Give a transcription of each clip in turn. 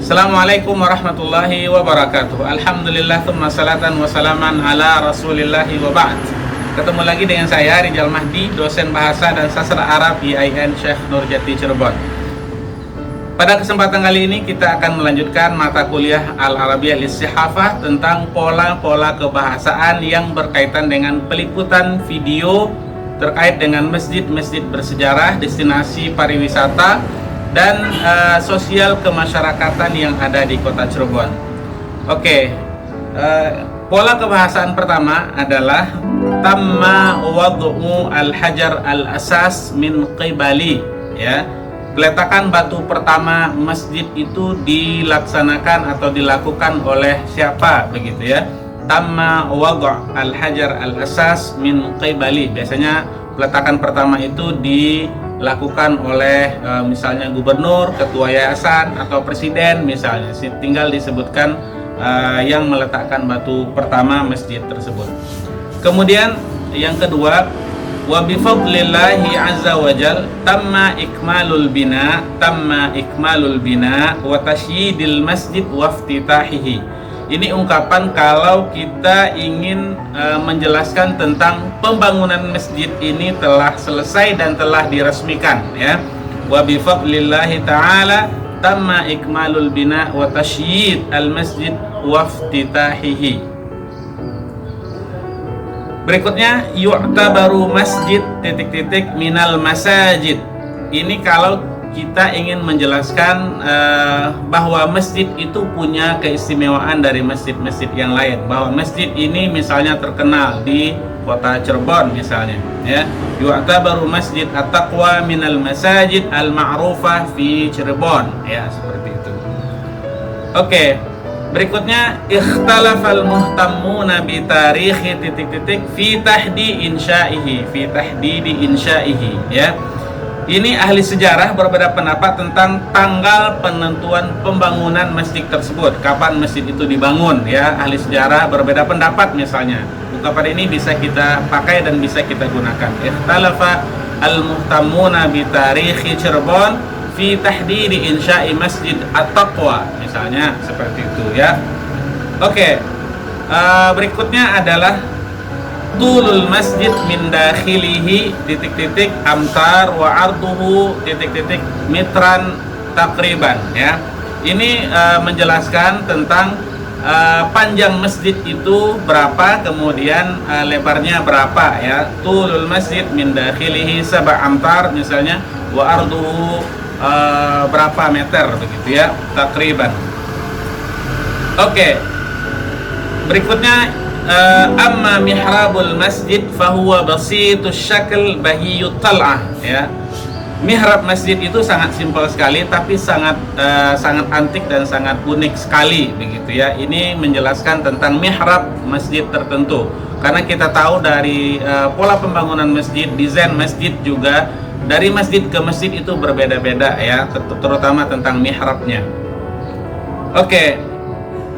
Assalamualaikum warahmatullahi wabarakatuh. Alhamdulillah, tsumma salatan wa salaman ala rasulillahi wa ba'd. Ketemu lagi dengan saya Rijal Mahdi, dosen bahasa dan sastra Arab IAIN Syekh Nurjati Cirebon. Pada kesempatan kali ini kita akan melanjutkan mata kuliah Al-Arabiyyah Lis-Sihafah tentang pola-pola kebahasaan yang berkaitan dengan peliputan video terkait dengan masjid-masjid bersejarah, destinasi pariwisata dan sosial kemasyarakatan yang ada di kota Cirebon. Oke, pola kebahasaan pertama adalah tamma wad'u al-hajar al-asas min qibali, ya. Peletakan batu pertama masjid itu dilaksanakan atau dilakukan oleh siapa, begitu ya. Tamma wad'u al-hajar al-asas min qibali. Biasanya peletakan pertama itu dilakukan oleh misalnya gubernur, ketua yayasan atau presiden misalnya. Tinggal disebutkan yang meletakkan batu pertama masjid tersebut. Kemudian yang kedua, wa bi fadlillahi azza wajal tamma ikmalul bina wa tashyidil masjid wa iftitahihi. Ini ungkapan kalau kita ingin menjelaskan tentang pembangunan masjid ini telah selesai dan telah diresmikan, ya. Wa bi fadlillahi ta'ala tamma ikmalul bina wa tashyid al masjid wa iftitahihi. Berikutnya, yu'tabaru masjid minal masajid. Ini kalau kita ingin menjelaskan bahwa masjid itu punya keistimewaan dari masjid-masjid yang lain, bahwa masjid ini misalnya terkenal di kota Cirebon misalnya, ya. Yu'tabaru masjid at-taqwa minal masajid al-ma'rufah fi Cirebon, ya, seperti itu. Oke. Berikutnya, ikhtalafal muhtammuna bi tarikhi fi tahdidi insyaihi, ya. Ini ahli sejarah berbeda pendapat tentang tanggal penentuan pembangunan masjid tersebut, kapan masjid itu dibangun, ya. Ahli sejarah berbeda pendapat misalnya. Ungkapan ini bisa kita pakai dan bisa kita gunakan. Ikhtalafa al-muhtammuna bi tarikhi Cirebon fi tahdidi insya'i masjid at-taqwa misalnya, seperti itu, ya. Oke. Berikutnya adalah tulul masjid min dakhilihi amtar wa arduhu mitran takriban, ya. Ini menjelaskan tentang panjang masjid itu berapa, kemudian lebarnya berapa, ya. Tulul masjid min dakhilihi amtar misalnya, wa arduhu berapa meter, begitu ya, takriban. Oke. Berikutnya, amma mihrabul masjid fahuwa basitus syakl bahiyut tal'ah, ya. Mihrab masjid itu sangat simpel sekali tapi sangat antik dan sangat unik sekali, begitu ya. Ini menjelaskan tentang mihrab masjid tertentu. Karena kita tahu dari pola pembangunan masjid, desain masjid juga dari masjid ke masjid itu berbeda-beda, ya, terutama tentang mihrabnya. Oke.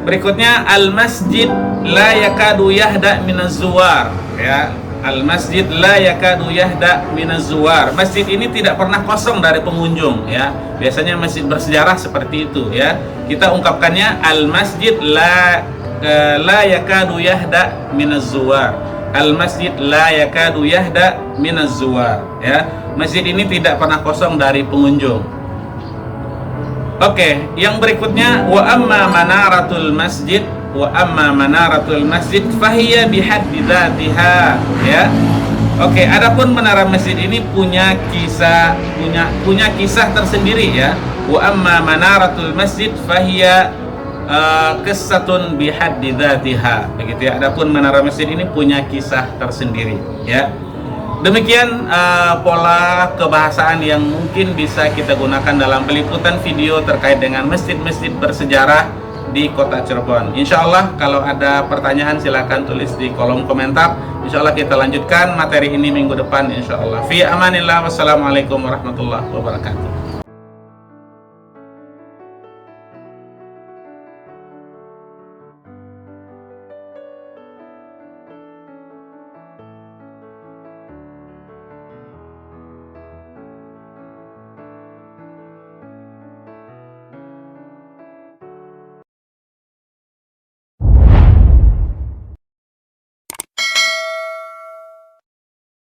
Berikutnya, al-masjid la yakadu yahda minaz zuwar, ya. Al-masjid la yakadu yahda minaz zuwar. Masjid ini tidak pernah kosong dari pengunjung, ya. Biasanya masjid bersejarah seperti itu, ya. Kita ungkapkannya al-masjid la yakadu yahda minaz zuwar. Al-masjid la yakadu yahda minaz zuwar, ya. Masjid ini tidak pernah kosong dari pengunjung. Oke, yang berikutnya, wa amma manaratul masjid fahiya bihaddi dzatiha, ya. Oke, adapun menara masjid ini punya kisah tersendiri, ya. Wa amma manaratul masjid fahiya qissatun bihaddi dzatiha, begitu ya. Adapun menara masjid ini punya kisah tersendiri, ya. Demikian pola kebahasaan yang mungkin bisa kita gunakan dalam peliputan video terkait dengan masjid-masjid bersejarah di kota Cirebon. Insya Allah kalau ada pertanyaan silahkan tulis di kolom komentar. Insya Allah kita lanjutkan materi ini minggu depan insya Allah. Fi amanillah, wassalamualaikum warahmatullahi wabarakatuh.